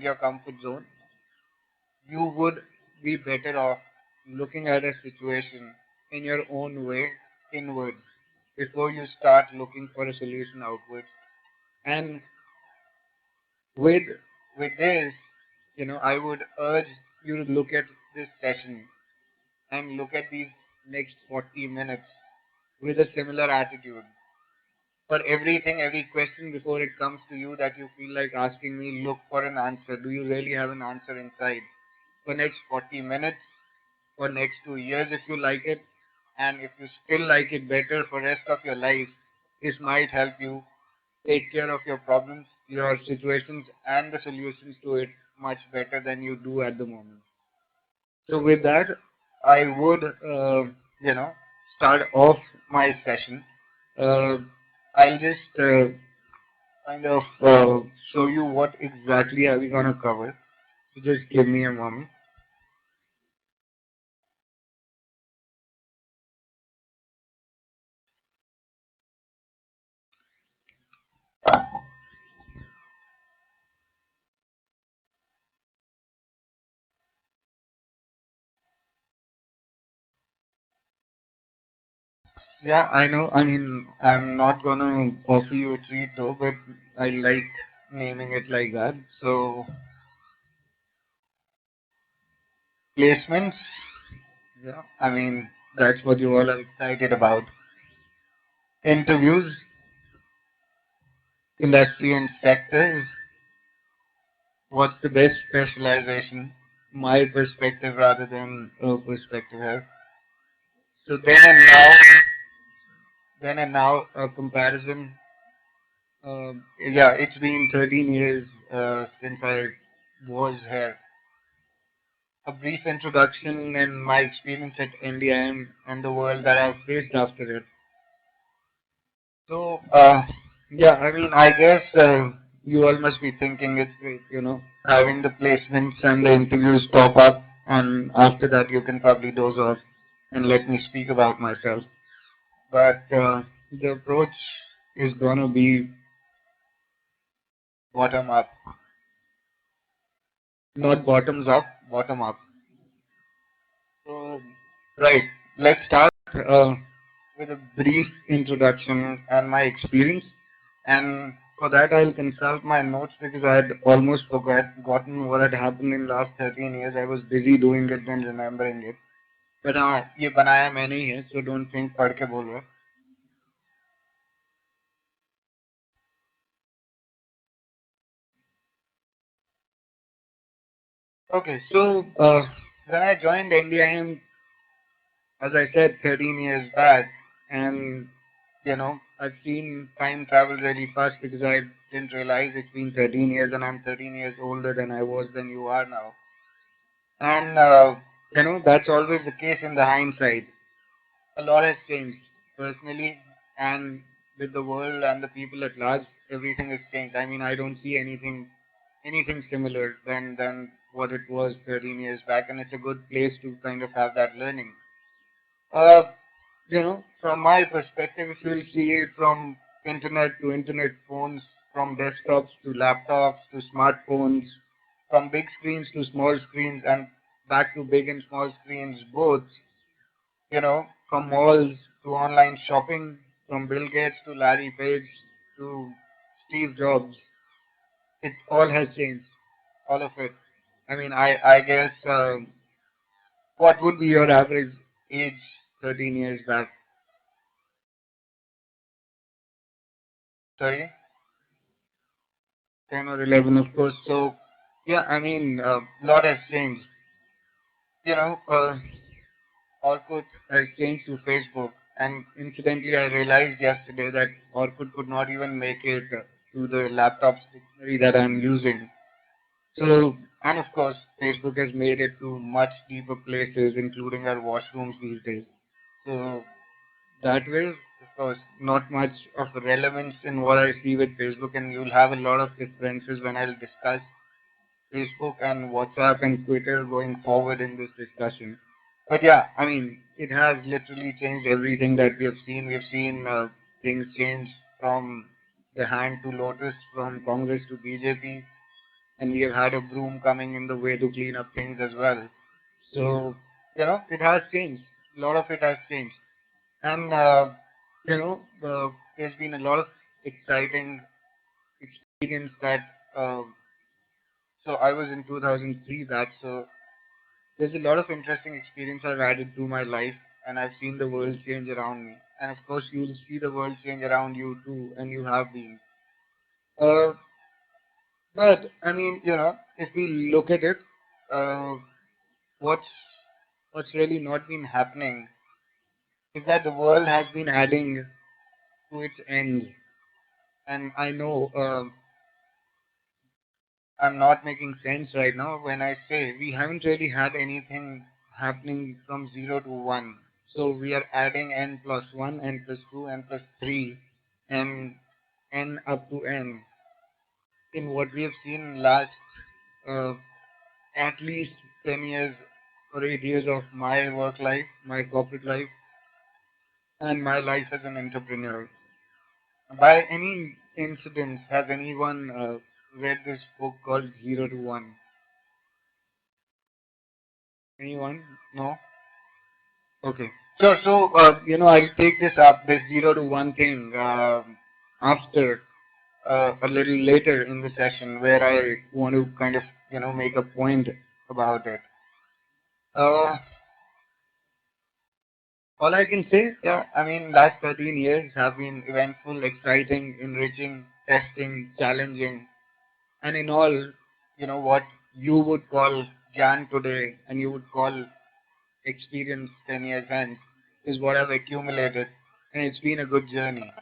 your comfort zone, you would be better off looking at a situation in your own way, inwards, before you start looking for a solution outwards. And with with this, I would urge you to look at this session and look at these next 40 minutes with a similar attitude. For everything, every question before it comes to you that you feel like asking me, look for an answer. Do you really have an answer inside? For next 40 minutes, for next 2 years if you like it, and if you still like it better for rest of your life, this might help you take care of your problems, your situations, and the solutions to it much better than you do at the moment. So with that, I would, start off my session. Uh, I'll just kind of show you what exactly are we gonna cover. So just give me a moment. Yeah, I know. I mean, I'm not gonna offer you a treat though, but I like naming it like that. So placements, yeah, I mean that's what you all are excited about. Interviews, industry and sectors. What's the best specialization? My perspective rather than a perspective here. So then and now, a comparison. Yeah, it's been 13 years since I was here. A brief introduction and my experience at NDIM and the world that I've faced after it. So, yeah, I mean, I guess you all must be thinking it's great, having the placements and the interviews pop up, and after that you can probably doze off and let me speak about myself. But the approach is gonna be bottom up, not bottoms up, bottom up. So, right, let's start with a brief introduction and my experience. And for that, I'll consult my notes because I had almost forgotten what had happened in last 13 years. I was busy doing it than remembering it. But ये बनाया मैंने ही है, so don't think पढ़ के बोल रहा. Okay, so when I joined NDIM, as I said, 13 years back, and I've seen time travel really fast because I didn't realize it's been 13 years and I'm 13 years older than I was than you are now. And, that's always the case in the hindsight. A lot has changed personally and with the world and the people at large. Everything has changed. I mean, I don't see anything similar than what it was 13 years back, and it's a good place to kind of have that learning. Uh, from my perspective, if you'll see it from internet to internet phones, from desktops to laptops to smartphones, from big screens to small screens, and back to big and small screens, both, from malls to online shopping, from Bill Gates to Larry Page to Steve Jobs, it all has changed, all of it. I mean, I guess, what would be your average age 13 years back? Sorry? 10 or 11, of course. So, yeah, I mean, a lot has changed. Orkut has changed to Facebook. And incidentally, I realized yesterday that Orkut could not even make it to the laptop's dictionary that I'm using. So, and of course, Facebook has made it to much deeper places, including our washrooms these days. So, that way, of course, not much of relevance in what I see with Facebook, and you'll have a lot of differences when I'll discuss Facebook and WhatsApp and Twitter going forward in this discussion. But yeah, I mean, it has literally changed everything that we have seen. We've seen things change from the hand to lotus, from Congress to BJP. and we have had a broom coming in the way to clean up things as well. So, it has changed. A lot of it has changed. And, there's been a lot of exciting experience that, uh, so I was in 2003 that, so there's a lot of interesting experience I've added to my life, and I've seen the world change around me. And of course, you'll see the world change around you too, and you have been. Uh, but I mean, if we look at it, uh, what's what's really not been happening is that the world has been adding to its end. And I know I'm not making sense right now when I say we haven't really had anything happening from 0 to 1. So we are adding n plus 1, n plus 2, n plus 3, and n up to n. In what we have seen last uh, at least 10 years or 8 years of my work life, my corporate life, and my life as an entrepreneur. By any incident, has anyone read this book called 0 to 1? Anyone? No? Okay. Sure. So, I'll take this up, this 0 to 1 thing, after a little later in the session where I want to kind of, make a point about it. Uh, all I can say, yeah, I mean, last 13 years have been eventful, exciting, enriching, testing, challenging, and in all, what you would call Jan today and you would call experience 10 years hence is what I've accumulated, and it's been a good journey.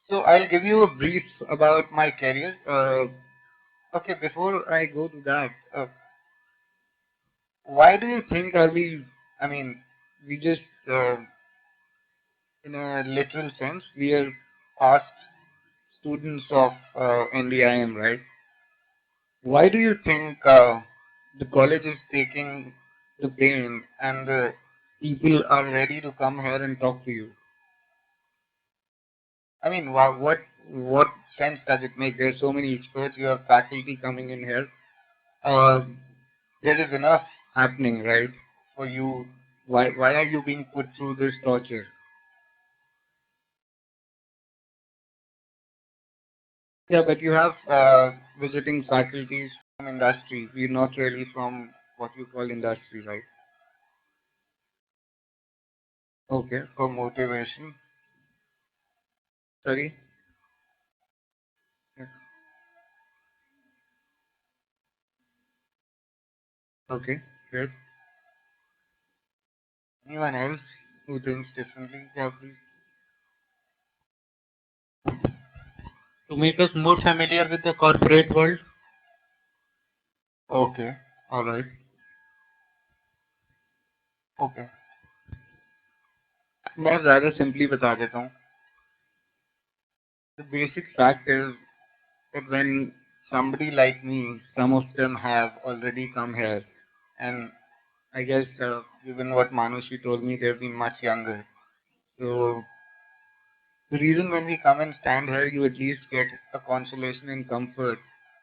So I'll give you a brief about my career. Okay, before I go to that, why do you think are we? I mean, we just, in a literal sense, we are past students of NDIM, right? Why do you think the college is taking the pain and the people are ready to come here and talk to you? I mean, what sense does it make? There's so many experts. You have faculty coming in here. Uh, there is enough happening, right? For you, why are you being put through this torture? Yeah, but you have visiting faculties from industry. We're not really from what you call industry, right? Okay, for motivation. Sorry. Yeah. Okay, good. Anyone else who thinks differently? Yeah, please. To make us more familiar with the corporate world. Okay, all right. Okay. मैं ज़्यादा simply बता देता हूँ. The basic fact is that when somebody like me, some of them have already come here, and I guess given what Manushi told me, they've been much younger. So the reason when we come and stand here, you at least get a consolation and comfort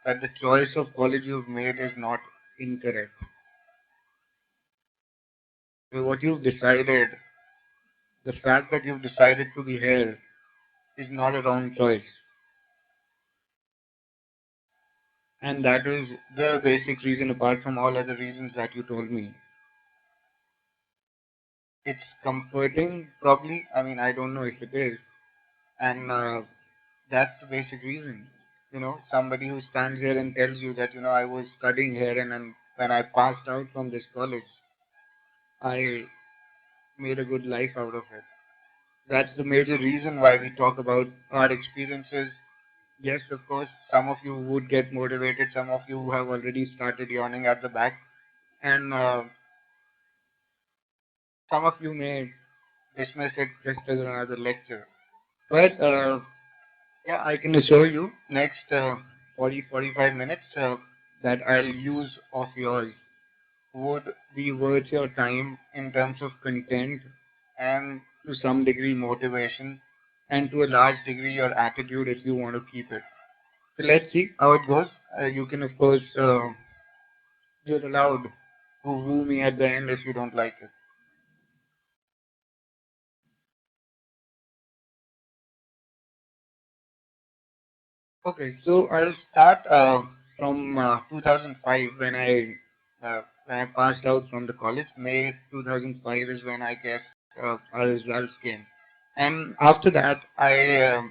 that the choice of college you've made is not incorrect. So what you've decided, the fact that you've decided to be here is not a wrong choice. And that is the basic reason apart from all other reasons that you told me. It's comforting, probably. I mean, I don't know if it is. And that's the basic reason. Somebody who stands here and tells you that, I was studying here and then when I passed out from this college, I made a good life out of it. That's the major reason why we talk about our experiences. Yes, of course, some of you would get motivated, some of you have already started yawning at the back, and some of you may dismiss it just as another lecture. But yeah, I can assure you, next 45 minutes that I'll use of yours would be worth your time in terms of content and to some degree motivation and to a large degree your attitude if you want to keep it. So let's see how it goes. You can, of course, you're allowed to woo me at the end if you don't like it. Okay, so I'll start from 2005 when I passed out from the college. May 2005 is when I guess our results came, and after that uh,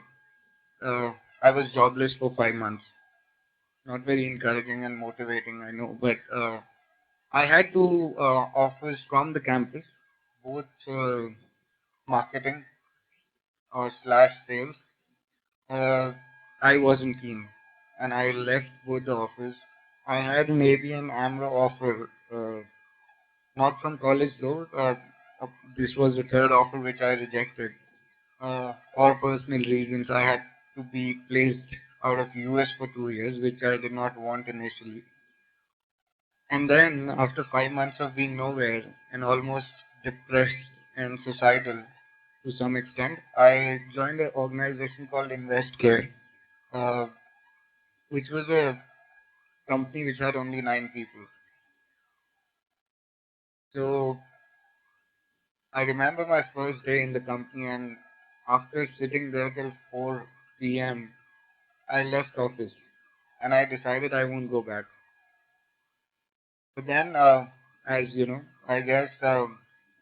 I was jobless for 5 months. Not very encouraging and motivating, I know, but I had two offers from the campus, both marketing or slash sales. Uh, I wasn't keen, and I left both the offers. I had maybe an AMRO offer, not from college though. This was the third offer which I rejected. For personal reasons, I had to be placed out of US for 2 years, which I did not want initially. And then, after 5 months of being nowhere and almost depressed and suicidal to some extent, I joined an organization called InvestCare, uh, which was a company which had only 9 people. So I remember my first day in the company, and after sitting there till 4 p.m., I left office and I decided I won't go back. But then, as you know, I guess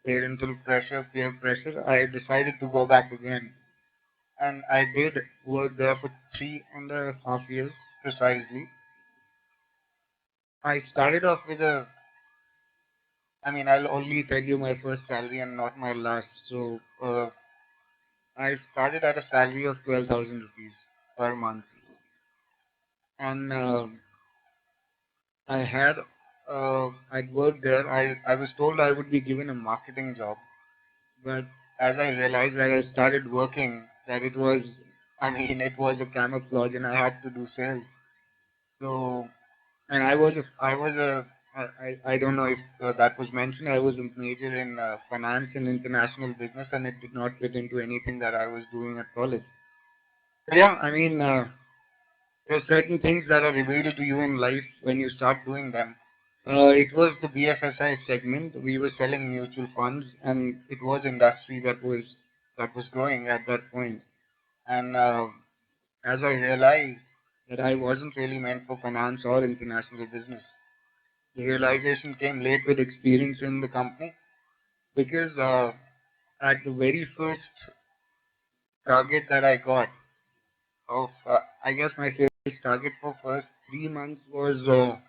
parental pressure, peer pressure, I decided to go back again. And I did work there for 3.5 years precisely. I started off with I'll only tell you my first salary and not my last. So I started at a salary of 12,000 rupees per month. And I'd worked there. I was told I would be given a marketing job. But as I realized as I started working that it was a camouflage and I had to do sales. So, and I don't know if that was mentioned. I was a major in finance and international business, and it did not fit into anything that I was doing at college. So yeah, there are certain things that are revealed to you in life when you start doing them. It was the BFSI segment. We were selling mutual funds, and it was industry that was growing at that point. And as I realized that I wasn't really meant for finance or international business, the realization came late with experience in the company because at the very first target that I got I guess my sales target for first 3 months was a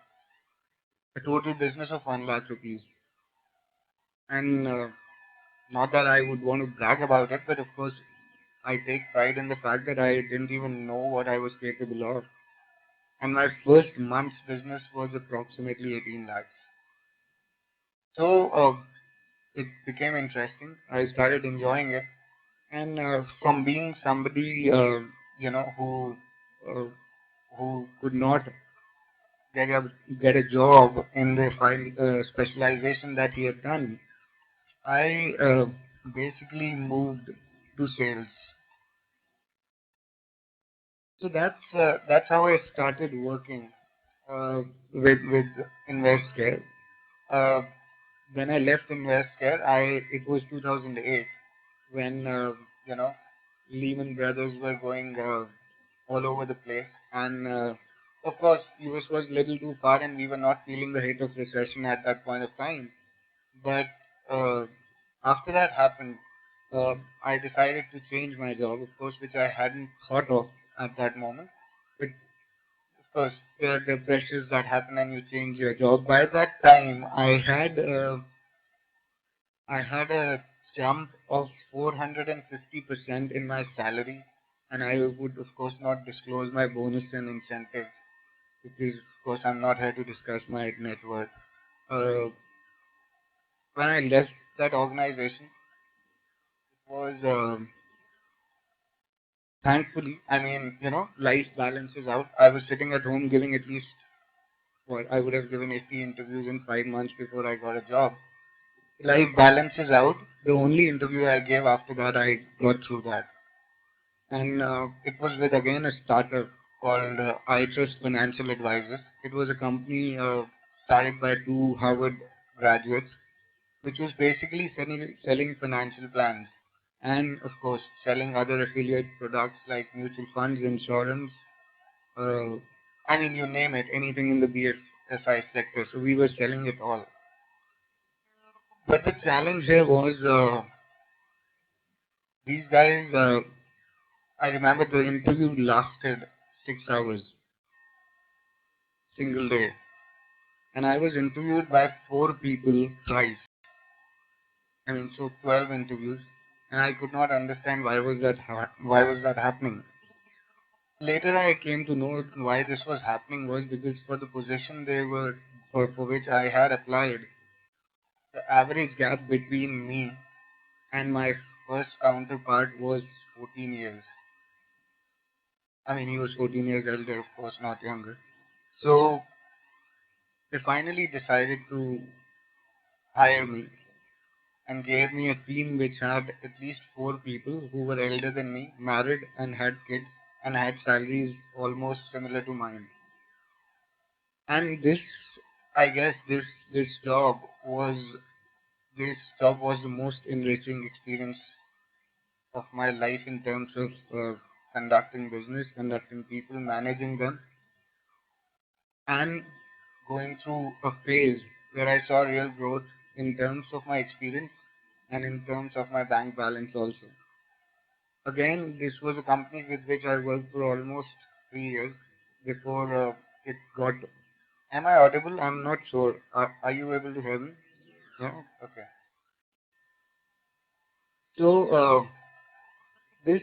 total business of 1 lakh rupees. And not that I would want to brag about it, but of course I take pride in the fact that I didn't even know what I was capable of. And my first month's business was approximately 18 lakhs. So it became interesting. I started enjoying it. And from being somebody, uh, who could not get a get a job in the specialization that he had done, I basically moved to sales. So that's how I started working with InvestCare. Uh, when I left InvestCare, I it was 2008 when you know Lehman Brothers were going all over the place, and of course US was a little too far, and we were not feeling the hit of recession at that point of time. But uh, after that happened, uh, I decided to change my job, of course, which I hadn't thought of at that moment. But of course, there are the pressures that happen and you change your job. By that time, I had a jump of 450% in my salary, and I would, of course, not disclose my bonus and incentives because, of course, I'm not here to discuss my net worth. Uh, when I left that organization, it was thankfully, life balances out. I was sitting at home giving at least what I would have given 80 interviews in 5 months before I got a job. Life balances out. The only interview I gave after that, I got through that. and it was with again a startup called I Trust Financial Advisors. It was a company started by two Harvard graduates, which was basically selling financial plans and, of course, selling other affiliate products like mutual funds, insurance. Uh, I mean, you name it, anything in the BFSI sector. So we were selling it all. But the challenge here was these guys. I remember the interview lasted 6 hours, single day, and I was interviewed by four people twice. I mean, so 12 interviews, and I could not understand why was that happening. Later, I came to know why this was happening was because for the position for which I had applied, the average gap between me and my first counterpart was 14 years. I mean, he was 14 years older, of course, not younger. So they finally decided to hire me and gave me a team which had at least four people who were elder than me, married and had kids, and had salaries almost similar to mine. And I guess, was this job was the most enriching experience of my life in terms of conducting business, conducting people, managing them, and going through a phase where I saw real growth in terms of my experience and in terms of my bank balance also. Again, this was a company with which I worked for almost 3 years before it got. Am I audible? I'm not sure. Are you able to hear me? Yeah. Okay. So this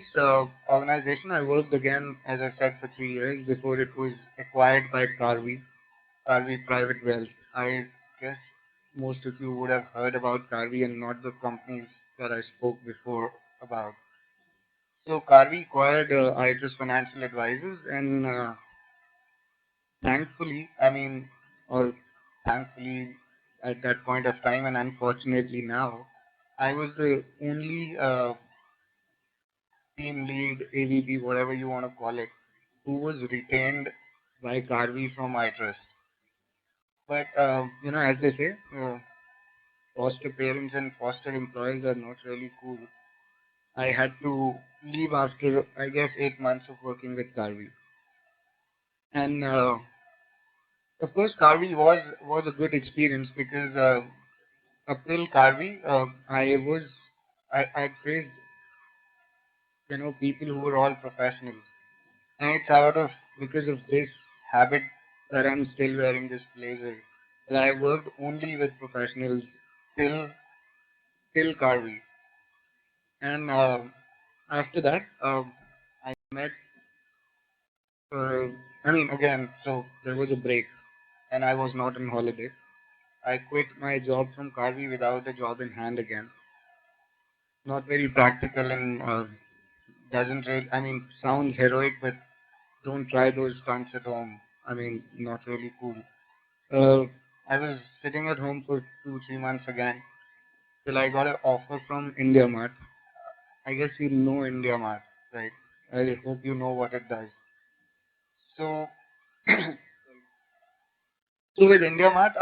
organization, I worked again, as I said, for 3 years before it was acquired by Carvey Private Wealth. I guess most of you would have heard about Carvey and not the companies that I spoke before about. So Carvey acquired ITRIS Financial Advisors, and thankfully, I mean, or thankfully at that point of time, and unfortunately now, I was the only team lead, AVP, whatever you want to call it, who was retained by Carvey from ITRIS. But as they say, foster parents and foster employees are not really cool. I had to leave after, I guess, 8 months of working with Carvey. And of course, Carvey was a good experience because up till Carvey, I faced people who were all professionals, and it's out of because of this habit that I'm still wearing this blazer. That I worked only with professionals till Carvey, and after that, I met. I mean, again, so there was a break, and I was not on holiday. I quit my job from Carvey without a job in hand again. Not very practical and doesn't really, I mean, sounds heroic, but don't try those stunts at home. I mean, not really cool. Uh, I was sitting at home for 2, 3 months again till I got an offer from India Mart. I guess you know India Mart, right? I hope you know what it does. So, so with India Mart,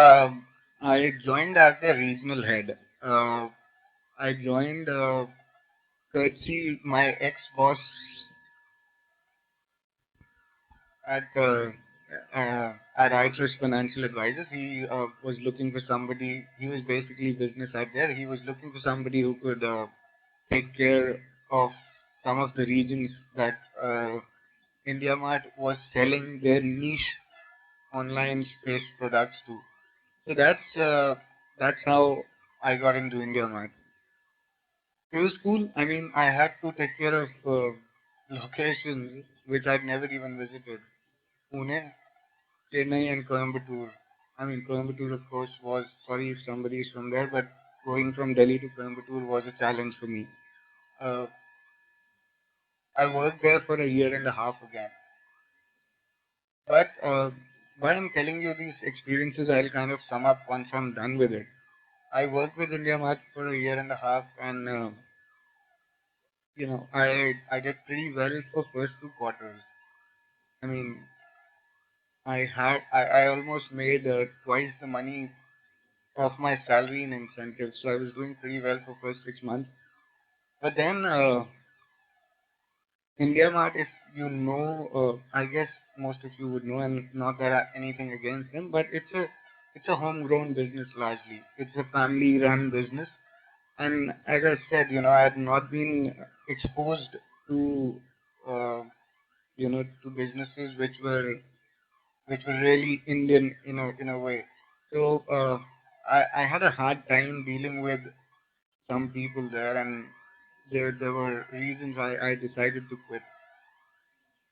I joined as their regional head. I joined courtesy my ex-boss at at iTrust Financial Advisors. He was looking for somebody. He was basically business out there. He was looking for somebody who could take care of some of the regions that India Mart was selling their niche online space products to. So that's how I got into India Mart. It was cool. I mean, I had to take care of locations which I'd never even visited. Pune, Chennai, and Coimbatore. I mean, Coimbatore, of course, was sorry if somebody is from there, but going from Delhi to Coimbatore was a challenge for me. Uh, I worked there for a year and a half again. But why I'm telling you these experiences, I'll kind of sum up once I'm done with it. I worked with India Mart for a year and a half, and I did pretty well for first two quarters. I mean, I almost made twice the money of my salary in incentives, so I was doing pretty well for first 6 months. But then India Mart, if you know, I guess most of you would know, and not that anything against them, but it's a homegrown business largely. It's a family-run business, and as I said, I had not been exposed to uh, to businesses which were really Indian in a way. So I had a hard time dealing with some people there, and there were reasons I decided to quit.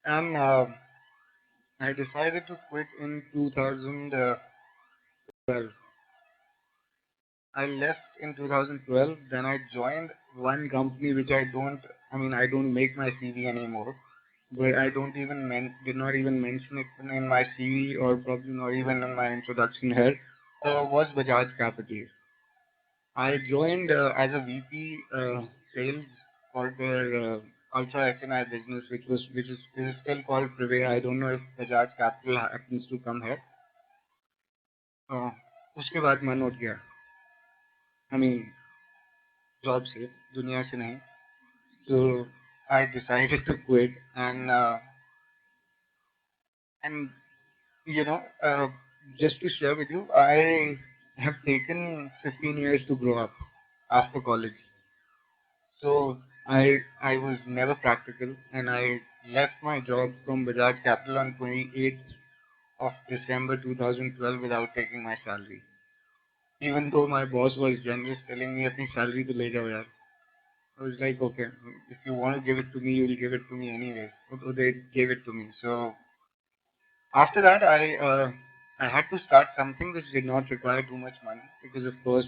And I decided to quit in 2012. I left in 2012. Then I joined one company which I don't make my CV anymore, but I don't even did not even mention it in my CV or probably not even in my introduction here. Was Bajaj Capital. I joined as a VP sales for their ultra HNI business, which is still called Privea. I don't know if Bajaj Capital happens to come here. Uh, उसके बाद मन उठ गया. I mean, job से दुनिया से नहीं. So I decided to quit, and you know uh, just to share with you, I have taken 15 years to grow up after college. So I was never practical, and I left my job from Bajaj Capital on 28th of December 2012 without taking my salary. Even though my boss was generous, telling me अपनी salary तो ले जाओ यार. I was like, okay, if you want to give it to me, you'll give it to me anyway. So they gave it to me. So after that, I had to start something which did not require too much money because, of course,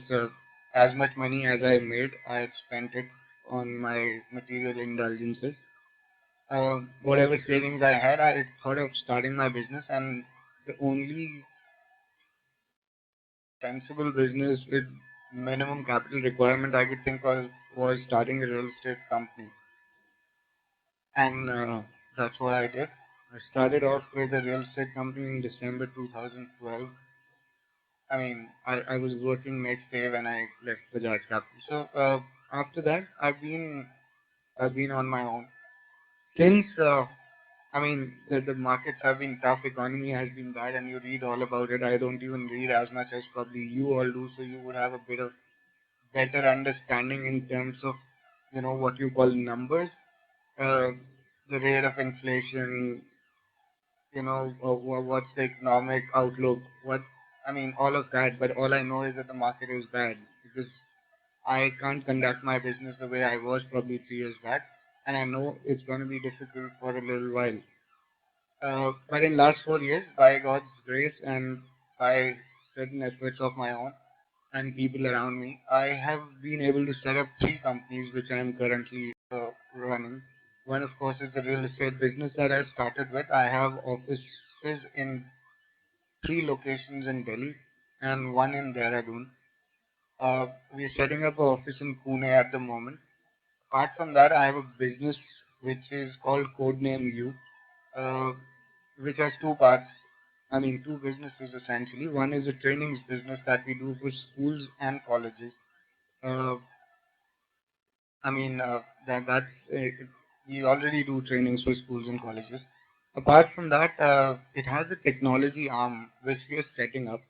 as much money as I made, I had spent it on my material indulgences. Whatever savings I had, I thought of starting my business, and the only sensible business with minimum capital requirement I could think of was starting a real estate company, and that's what I did. I started off with a real estate company in December 2012. I was working next day when I left Bajaj Capital. So after that, I've been on my own since. The markets have been tough, economy has been bad, and you read all about it. I don't even read as much as probably you all do, so you would have a bit of better understanding in terms of, what you call numbers, uh, the rate of inflation, what's the economic outlook, all of that. But all I know is that the market is bad because I can't conduct my business the way I was probably 3 years back, and I know it's going to be difficult for a little while. But in last 4 years, by God's grace and by certain efforts of my own and people around me, I have been able to set up three companies which I am currently running. One, of course, is the real estate business that I started with. I have offices in three locations in Delhi and one in Dehradun. We're setting up an office in Pune at the moment. Apart from that, I have a business which is called Codename U, uh, which has two parts. Two businesses essentially. One is a trainings business that we do for schools and colleges. Uh, that's we already do trainings for schools and colleges. Apart from that, it has a technology arm which we are setting up,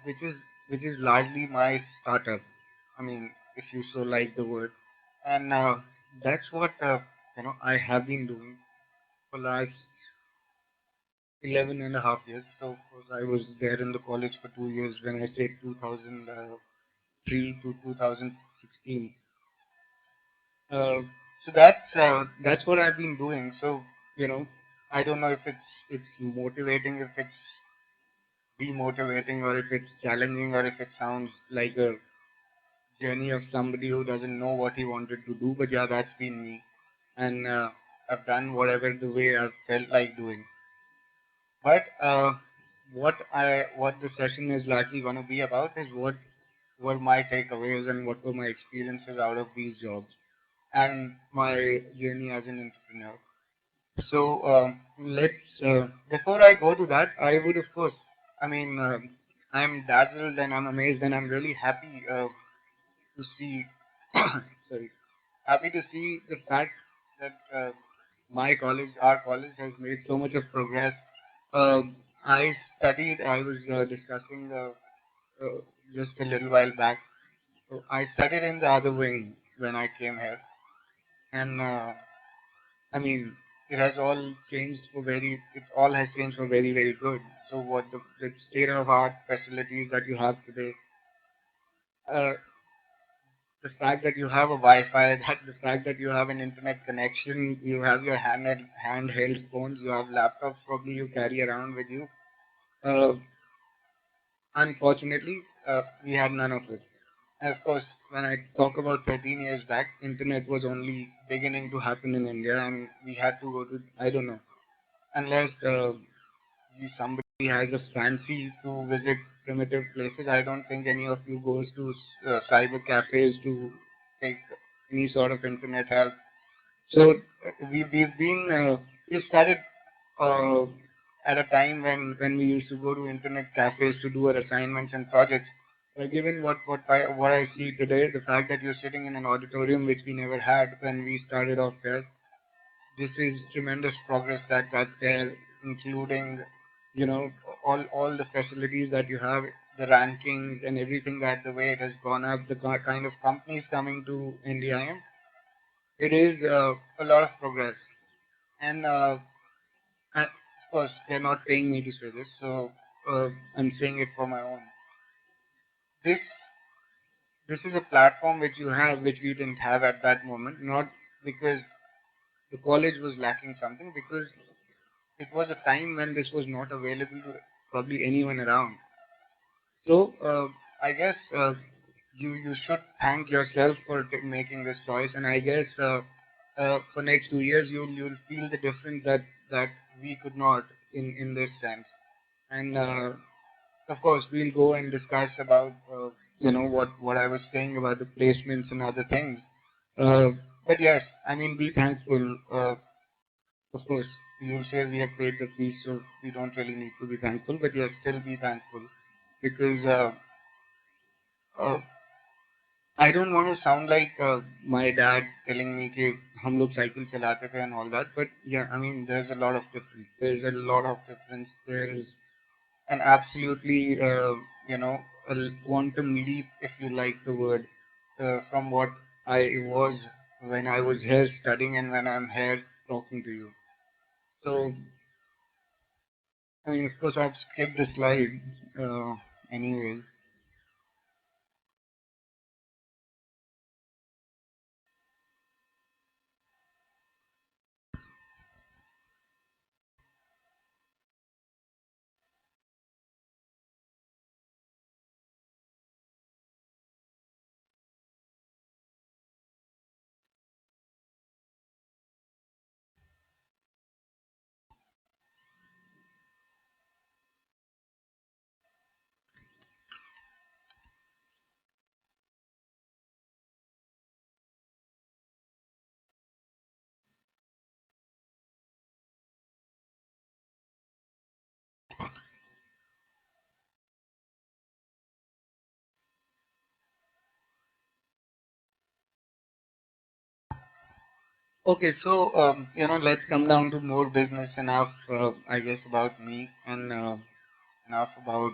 which is largely my startup. If you so like the word, and that's what I have been doing for last 11 and a half years. So of course I was there in the college for 2 years when I said 2003 to 2016. Uh, so that's what I've been doing. So I don't know if it's motivating, if it's demotivating, or if it's challenging, or if it sounds like a journey of somebody who doesn't know what he wanted to do. But yeah, that's been me, and I've done whatever the way I've felt like doing. But what the session is largely going to be about is what were my takeaways and what were my experiences out of these jobs. and my journey as an entrepreneur. So let's before I go to that, I would of course, I mean, I'm dazzled and I'm amazed and I'm really happy to see, sorry, happy to see the fact that my college, our college, has made so much of progress. I studied. I was discussing just a little while back. So I studied in the other wing when I came here, and I mean, it has all changed for very. It all has changed for very, very good. So what the state of art facilities that you have today, uh, the fact that you have a Wi-Fi, that the fact that you have an internet connection, you have your handheld phones, you have laptops probably you carry around with you. Uh, Unfortunately, we had none of it. And of course, when I talk about 13 years back, internet was only beginning to happen in India, and we had to go to, I don't know, unless somebody has a fancy to visit primitive places. I don't think any of you goes to cyber cafes to take any sort of internet help. So we started uh, at a time when we used to go to internet cafes to do our assignments and projects. Given what I see today, the fact that you're sitting in an auditorium which we never had when we started off there, this is tremendous progress that's there, including all the facilities that you have, the rankings and everything, that the way it has gone up, the kind of companies coming to India. It is a lot of progress, and of course they're not paying me to say this, so I'm saying it for my own. This this is a platform which you have, which we didn't have at that moment, not because the college was lacking something, because it was a time when this was not available to probably anyone around. So I guess you should thank yourself for making this choice, and I guess for next 2 years you'll feel the difference that we could not in this sense. And of course we'll go and discuss about what I was saying about the placements and other things. Uh, but yes, I mean, be thankful. Of course, you'll say we have paid the fees, so we don't really need to be thankful. But yes, still be thankful, because uh, I don't want to sound like my dad telling me कि हम लोग cycle चलाते थे and all that. But yeah, I mean, there's a lot of difference. There's a lot of difference. There's an absolutely a quantum leap, if you like the word, from what I was when I was here studying and when I'm here talking to you. So I mean, of course, I've skipped the slide. Anyways, okay. So let's come down to more business. Enough, I guess, about me, and enough about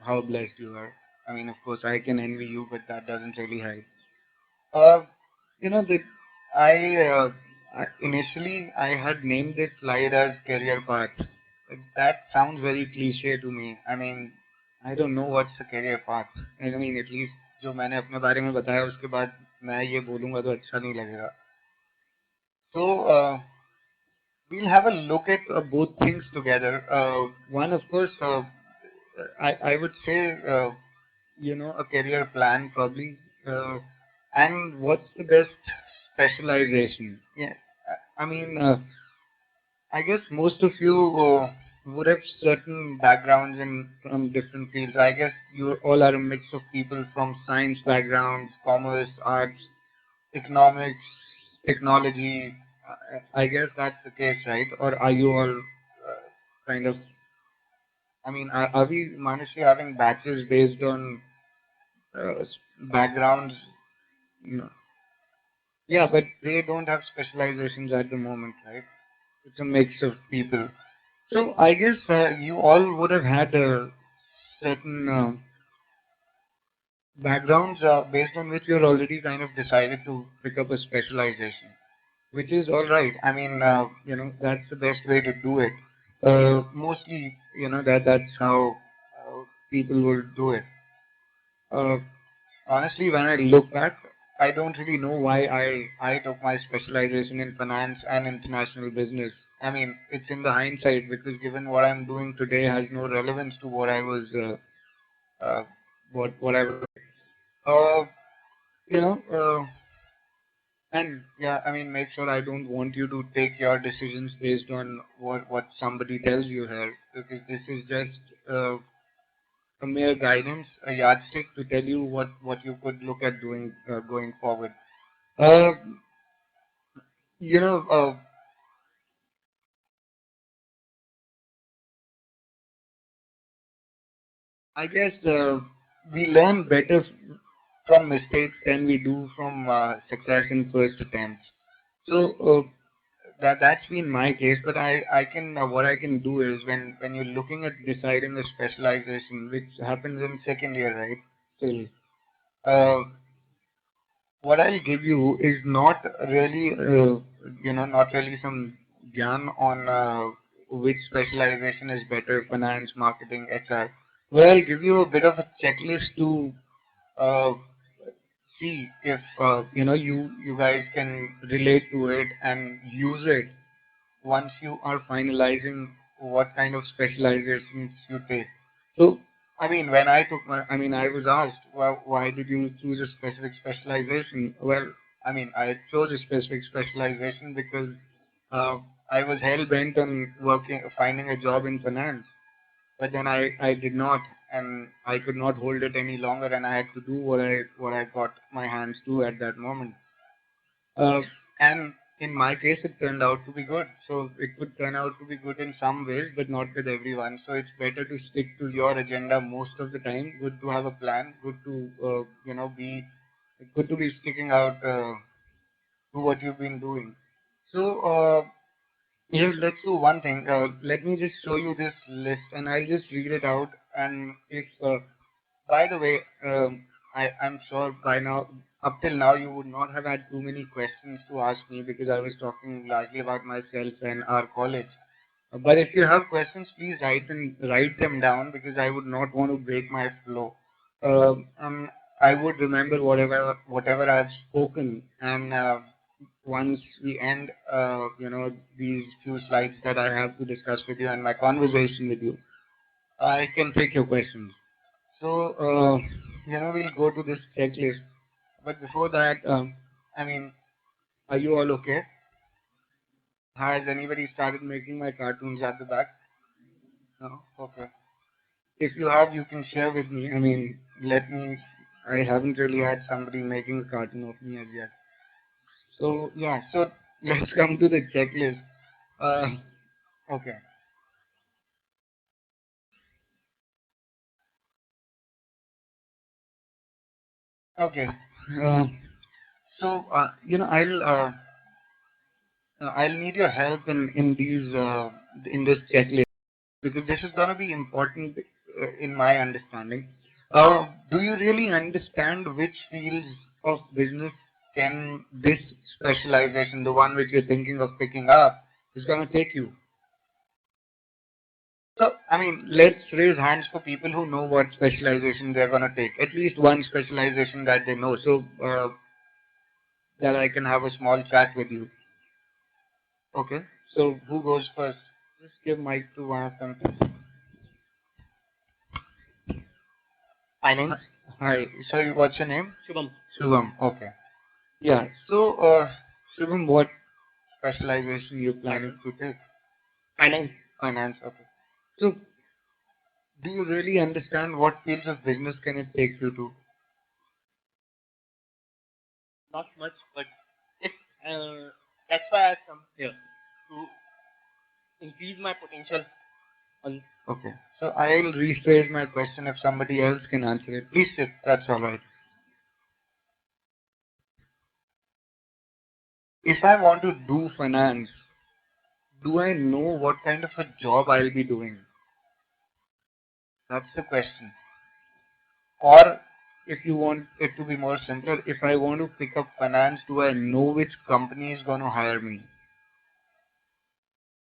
how blessed you are. I mean, of course, I can envy you, but that doesn't really help. Uh, that initially I had named this slide as career path. That sounds very cliche to me. I mean, I don't know what's a career path. I mean, at least जो मैंने अपने बारे में बताया उसके बाद मैं ये बोलूँगा तो अच्छा नहीं लगेगा. So we'll have a look at both things together. One, of course, I would say a career plan probably, and what's the best specialization. Yeah, I mean, I guess most of you would have certain backgrounds in from different fields. I guess you all are a mix of people from science backgrounds, commerce, arts. economics, technology. I guess that's the case, right? Or are you all kind of? I mean, are we honestly having batches based on backgrounds? No. Yeah, but they don't have specializations at the moment, right? It's a mix of people. So I guess you all would have had certain backgrounds based on which you're already kind of decided to pick up a specialization, which is all right. I mean, that's the best way to do it. Mostly, that's how people will do it. Uh, Honestly, when I look back, I don't really know why I took my specialization in finance and international business. I mean, it's in the hindsight because given what I'm doing today has no relevance to what I was, what I was, uh, you know, and yeah, I mean, make sure I don't want you to take your decisions based on what somebody tells you here because this is just a mere guidance, a yardstick to tell you what you could look at doing going forward. Uh, you know, I guess we learn better from mistakes than we do from success in first attempts. So that's been my case. But I can what I can do is when you're looking at deciding a specialization, which happens in second year, right? Still, uh, what I'll give you is not really, not really some gyan on which specialization is better, finance, marketing, HR. Well, I'll give you a bit of a checklist to uh, see if you guys can relate to it and use it once you are finalizing what kind of specializations you take. So, I mean, when I took my, I mean, I was asked, well, why did you choose a specific specialization? Well, I mean, I chose a specific specialization because uh, I was hell bent on finding a job in finance. But then I did not, and I could not hold it any longer, and I had to do what I got my hands to at that moment. Uh, and in my case, it turned out to be good. So it could turn out to be good in some ways, but not with everyone. So it's better to stick to your agenda most of the time. Good to have a plan. Good to be good to be sticking out to what you've been doing. So yes, let's do one thing. Let me just show you this list, and I'll just read it out. And if by the way, I'm sure by now, up till now, you would not have had too many questions to ask me because I was talking largely about myself and our college. But if you have questions, please write them down because I would not want to break my flow. And I would remember whatever I've spoken, and once we end, these few slides that I have to discuss with you and my conversation with you, I can take your questions. So, we'll go to this checklist. But before that, I mean, are you all okay? Has anybody started making my cartoons at the back? No? Okay. If you have, you can share with me. I mean, let me. I haven't really had somebody making a cartoon of me as yet. So, yeah, so let's come to the checklist. Uh, okay. Okay. Uh, so, I'll need your help in this checklist because this is going to be important in my understanding. Do you really understand which fields of business can this specialization, the one which you're thinking of picking up, is going to take you? So, I mean, let's raise hands for people who know what specialization they're going to take. At least one specialization that they know, so that I can have a small chat with you. Okay. So, who goes first? Just give mic to one of them. My name. Hi. Sorry, what's your name? Shubham. Shubham. Okay. Yeah. So, Shubham, what specialization you planning to take? Finance. Finance. Okay. So, do you really understand what fields of business can it take you to? not much, but it that's why I come here to increase my potential. Okay. So I'll rephrase my question if somebody else can answer it. Please sit. That's all right. If I want to do finance, do I know what kind of a job I'll be doing? That's the question. Or if you want it to be more simpler, if I want to pick up finance, do I know which company is going to hire me?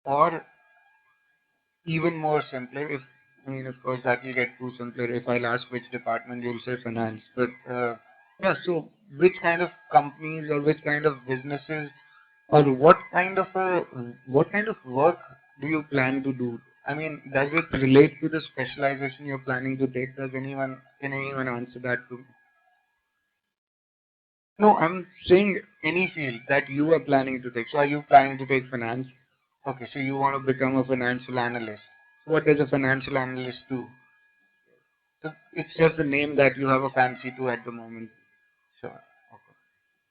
Or even more simpler, if I mean, of course, that will get too simpler. If I'll ask which department, you'll say finance. But yeah, so which kind of companies or which kind of businesses or what kind of work do you plan to do? I mean, does it relate to the specialization you're planning to take? Does anyone can anyone answer that to me? No, I'm saying any field that you are planning to take. So are you planning to take finance? Okay, so you want to become a financial analyst. What does a financial analyst do? So it's just the name that you have a fancy to at the moment. Sure. Okay.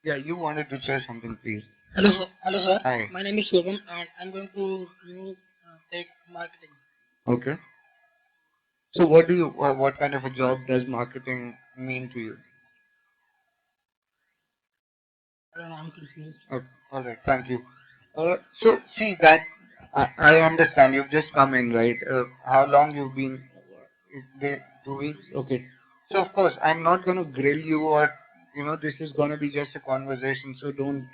Yeah, you wanted to say something, please. Hello, sir. Hello, sir. Hi. My name is Shubham, and I'm going to take marketing. Okay. So what kind of a job does marketing mean to you? I don't know. I'm confused. Okay. All right. Thank you. So see that I understand. You've just come in, right? How long you've been? 2 weeks. Okay. So of course, I'm not going to grill you, or this is going to be just a conversation. So don't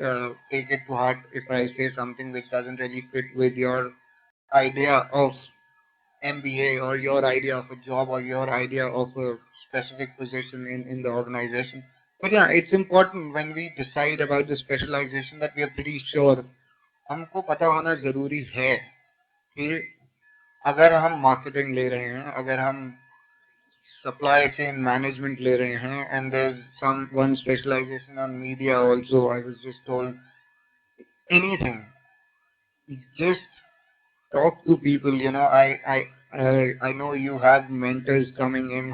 take it to heart if I say something which doesn't really fit with your idea of MBA or your idea of a job or your idea of a specific position in the organization. But yeah, it's important when we decide about the specialization that we are pretty sure हमको पता होना जरूरी है कि अगर हम marketing ले रहे हैं अगर हम supply chain management ले रहे हैं and there's some one specialization on media also I was just told anything just talk to people. I know you have mentors coming in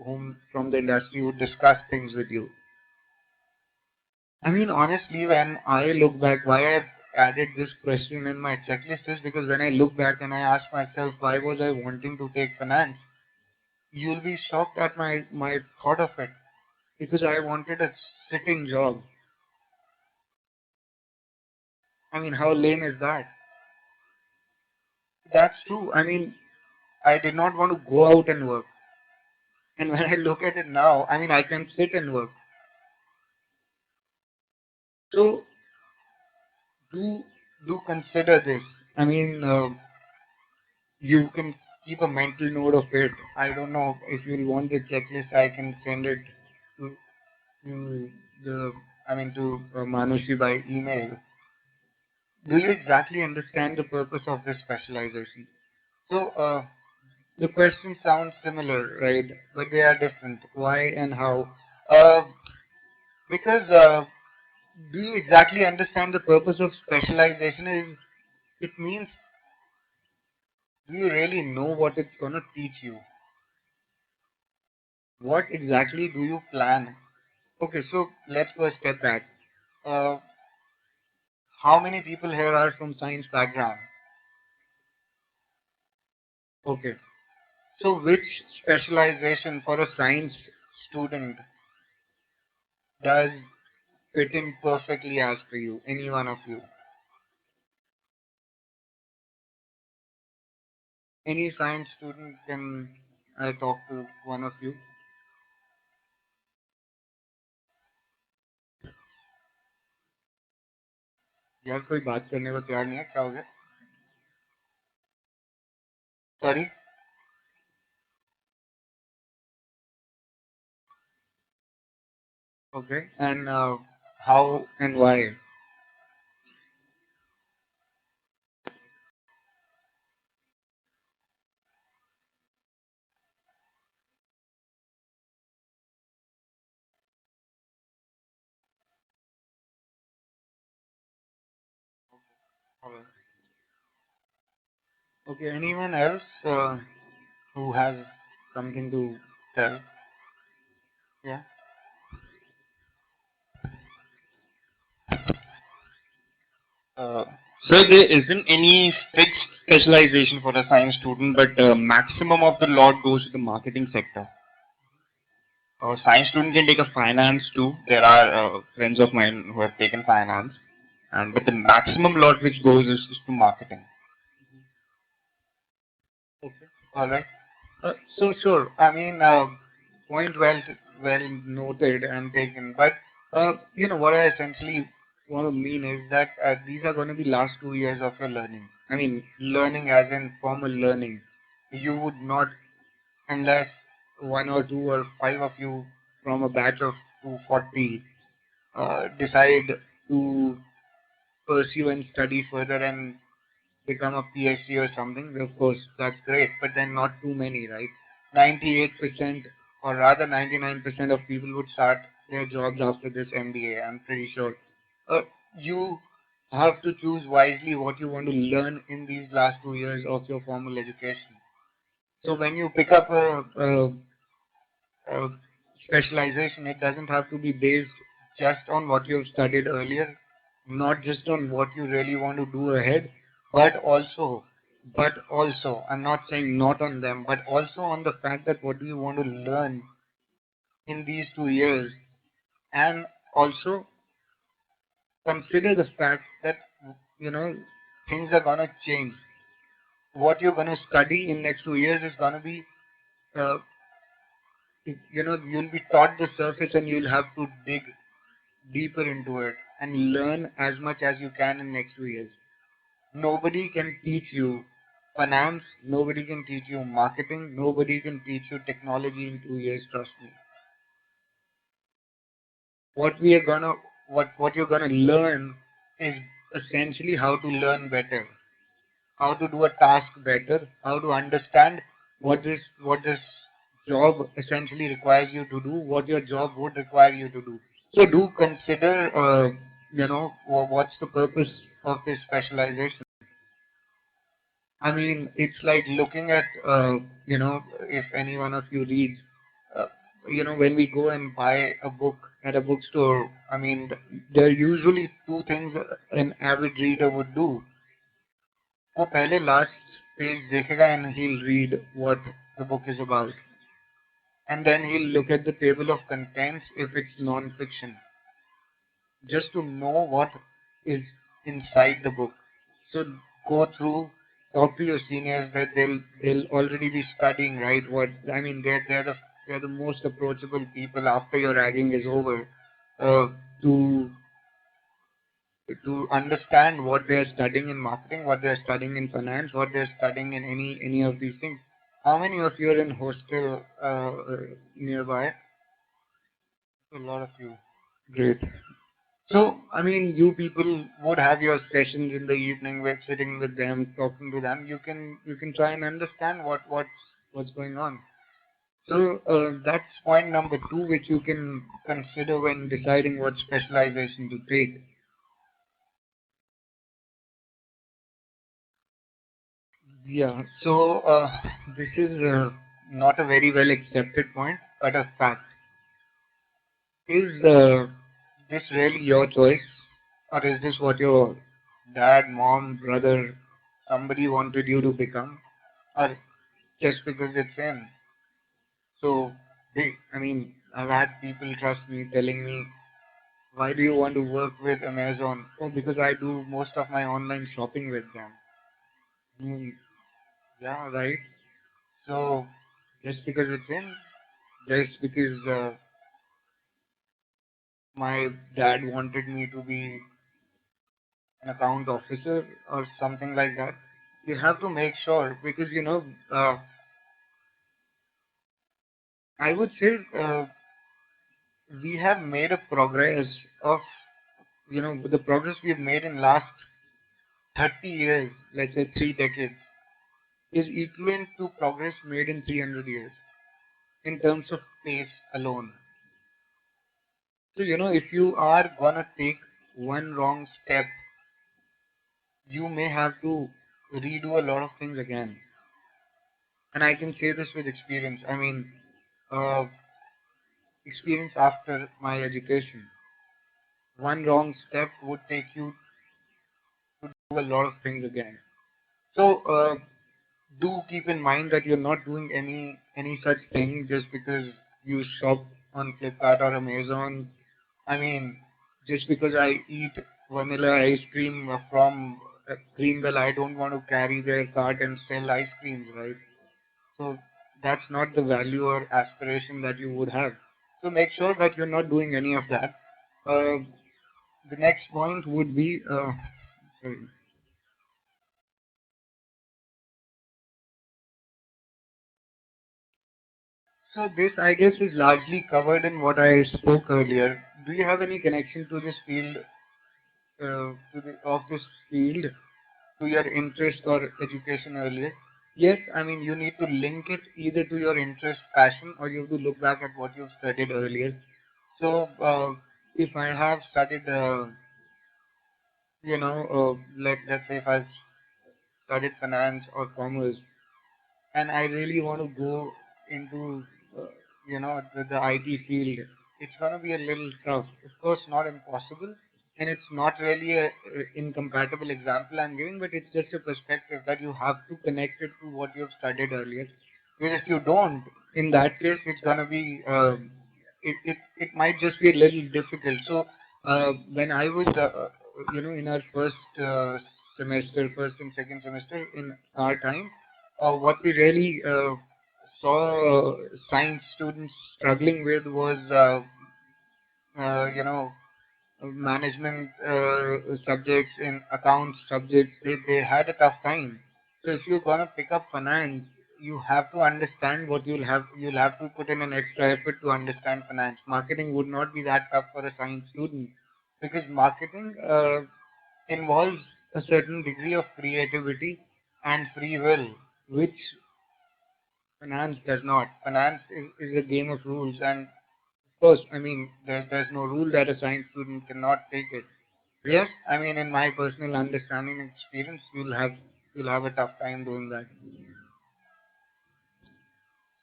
whom from the industry who discuss things with you. I mean, honestly, when I look back, why I've added this question in my checklist is because when I look back and I ask myself, why was I wanting to take finance? You'll be shocked at my thought of it because I wanted a sitting job. I mean, how lame is that? That's true. I mean, I did not want to go out and work. And when I look at it now, I mean, I can sit and work. So do do consider this. I mean, you can keep a mental note of it. I don't know if you want the checklist. I can send it to, to the. I mean, to Manushi by email. Do you exactly understand the purpose of this specialization? So, the questions sound similar, right? But they are different. Why and how? Uh, because do you exactly understand the purpose of specialization? Is it means do you really know what it's gonna teach you? What exactly do you plan? Okay, so let's go a step back. Uh, how many people here are from science background? Okay, so which specialization for a science student does fit in perfectly as per you? Any one of you? Any science student can I talk to one of you? यार कोई बात करने को तैयार नहीं है क्या हो गया sorry okay and how and why Alright. Okay, anyone else who has something to tell? Yeah. Uh, so there isn't any fixed specialization for a science student, but maximum of the lot goes to the marketing sector. A science student can take a finance too. There are friends of mine who have taken finance, and but the maximum lot which goes is to marketing. Okay. All right. So sure. I mean, point well noted and taken. But what I essentially want to mean is that these are going to be last 2 years of your learning. I mean, learning as in formal learning. You would not, unless one or two or five of you from a batch of 240 decide to pursue and study further and become a PhD or something, of course, that's great, but then not too many, right? 98%, or rather 99% of people would start their jobs after this MBA, I'm pretty sure. You have to choose wisely what you want to learn in these last 2 years of your formal education. So when you pick up a specialization, it doesn't have to be based just on what you've studied earlier, not just on what you really want to do ahead, but also, I'm not saying not on them, but also on the fact that what do you want to learn in these 2 years, and also consider the fact that you know things are gonna change. What you're gonna study in next 2 years is gonna be uh, you'll be taught the surface and you'll have to dig deeper into it and learn as much as you can in next 2 years. Nobody can teach you finance, nobody can teach you marketing, nobody can teach you technology in 2 years, trust me. What we are gonna what you're gonna learn is essentially how to learn better, how to do a task better, how to understand what this job essentially requires you to do, what your job would require you to do. So do consider, what's the purpose of this specialization. I mean, it's like looking at, if any one of you reads, uh, when we go and buy a book at a bookstore, I mean, there are usually two things an avid reader would do. वो पहले last page देखेगा and he'll read what the book is about. And then he'll look at the table of contents if it's non-fiction, just to know what is inside the book. So go through, talk to your seniors that they'll already be studying, right? What I mean, they're the most approachable people after your ragging is over, uh, to to understand what they're studying in marketing, what they're studying in finance, what they're studying in any of these things. How many of you are in hostel nearby? A lot of you. Great. So, I mean, you people would have your sessions in the evening where sitting with them, talking to them. You can try and understand what's going on. So that's point number two, which you can consider when deciding what specialization to take. Yeah. So this is not a very well accepted point, but a fact. Is this really your choice, or is this what your dad, mom, brother, somebody wanted you to become, or just because it's in? So, I mean, I've had people trust me telling me, why do you want to work with Amazon? Oh, because I do most of my online shopping with them. Hmm, yeah, right. So, just because it's in, just because my dad wanted me to be an account officer or something like that. You have to make sure because I would say we have made a progress of the progress we've made in last 30 years, let's say 3 decades, is equivalent to progress made in 300 years in terms of pace alone. So if you are gonna take one wrong step, you may have to redo a lot of things again. And I can say this with experience. I mean, uh, experience after my education. One wrong step would take you do a lot of things again. So do keep in mind that you're not doing any such thing just because you shop on Flipkart or Amazon. I mean, just because I eat vanilla ice cream from Greenwell, I don't want to carry their cart and sell ice creams, right? So that's not the value or aspiration that you would have. So make sure that you're not doing any of that. Uh, the next point would be, sorry. So this, I guess, is largely covered in what I spoke earlier. Do you have any connection to this field, of this field, to your interest or education earlier? Yes, I mean you need to link it either to your interest, passion, or you have to look back at what you've studied earlier. So if I have studied, let's say if I've studied finance or commerce, and I really want to go into, uh, the IT field, it's going to be a little tough. Of course, not impossible, and it's not really a incompatible example I'm giving, but it's just a perspective that you have to connect it to what you've studied earlier. Because if you don't, in that case, it's going to be, it might just be a little difficult. So when I was, in our first and second semester in our time, what we really saw science students struggling with was, uh, you know, management subjects in accounts subjects. They had a tough time. So if you're gonna pick up finance, you have to understand what you'll have to put in an extra effort to understand finance. Marketing would not be that tough for a science student because marketing involves a certain degree of creativity and free will, which finance does not. Finance is a game of rules, and of course, I mean, there's no rule that a science student cannot take it. Yes, I mean, in my personal understanding and experience, you'll have a tough time doing that.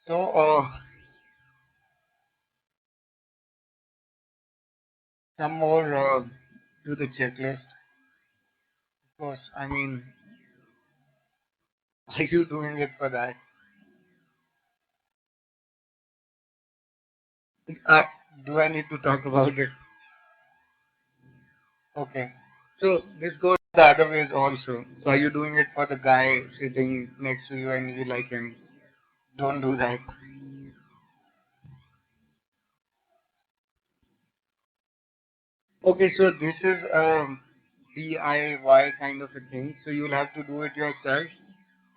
So, some more to the checklist. Of course, I mean, are you doing it for that? Uh, do I need to talk about it? Okay. So this goes the other ways also. So are you doing it for the guy sitting next to you and you like him? Don't do that. Okay, so this is DIY kind of a thing. So you'll have to do it yourself.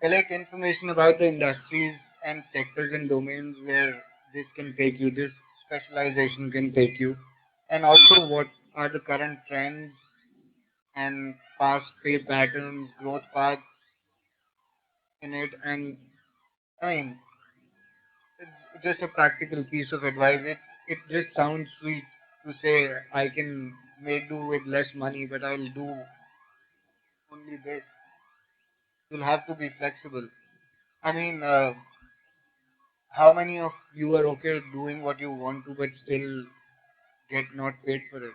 Collect information about the industries and sectors and domains where this can take you, this specialization can take you, and also what are the current trends and past pay patterns, growth paths in it. And I mean, it's just a practical piece of advice. It just sounds sweet to say I can make do with less money, but I'll do only this. You'll have to be flexible. I mean, how many of you are okay doing what you want to, but still get not paid for it?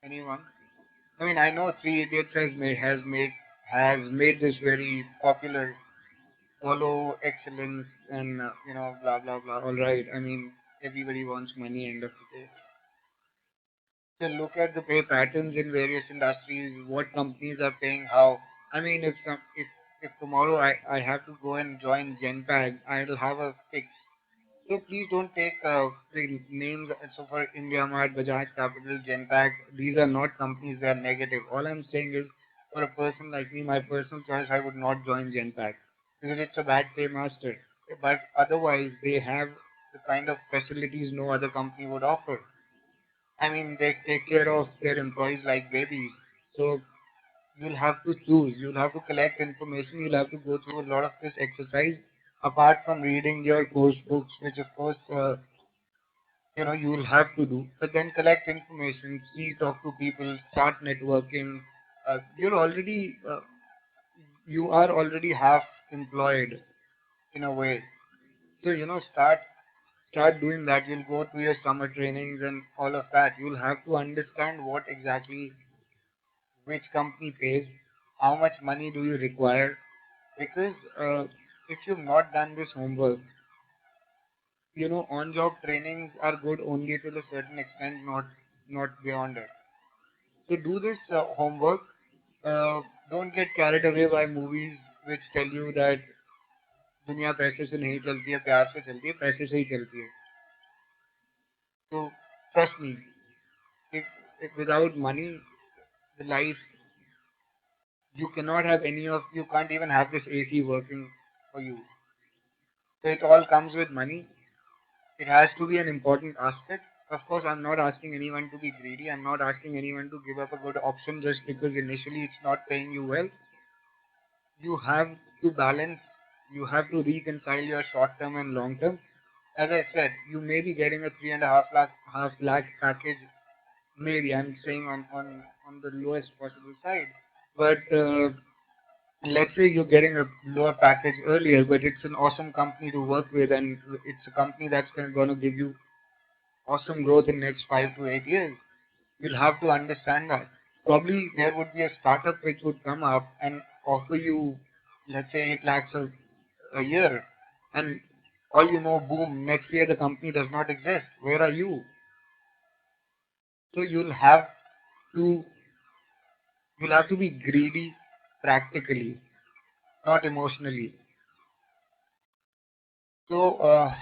Anyone? I mean, I know Three Idiots has made this very popular. Follow excellence and blah blah blah. All right. I mean, everybody wants money end of the day. So look at the pay patterns in various industries, what companies are paying how. I mean, if tomorrow I have to go and join Genpact, I'll have a fix. So please don't take the names. So for IndiaMart, Bajaj Capital, Genpact, these are not companies that are negative. All I'm saying is, for a person like me, my personal choice, I would not join Genpact because it's a bad paymaster. But otherwise, they have the kind of facilities no other company would offer. I mean, they take care of their employees like babies. So you'll have to choose. You'll have to collect information. You'll have to go through a lot of this exercise apart from reading your course books, which of course, you'll have to do. But then collect information, see, talk to people, start networking. You are already half employed in a way. So, start doing that. You'll go to your summer trainings and all of that. You'll have to understand what exactly which company pays, how much money do you require. Because if you've not done this homework, on-job trainings are good only till a certain extent, not beyond it. So do this homework. Uh, don't get carried away by movies which tell you that दुनिया पैसे से नहीं चलती है प्यार से चलती है पैसे से ही चलती है. So trust me, if without money, the life you cannot have any of you can't even have this AC working for you. So it all comes with money. It has to be an important aspect. Of course, I'm not asking anyone to be greedy. I'm not asking anyone to give up a good option just because initially it's not paying you well. You have to balance. You have to reconcile your short term and long term. As I said, you may be getting a 3.5 lakh package. Maybe I'm saying on the lowest possible side, but let's say you're getting a lower package earlier, but it's an awesome company to work with, and it's a company that's going to give you awesome growth in next 5 to 8 years. You'll have to understand that. Probably there would be a startup which would come up and offer you, let's say, 8 lakhs a year, and all you know, boom, next year the company does not exist. Where are you? So to you'll have to be greedy practically, not emotionally. So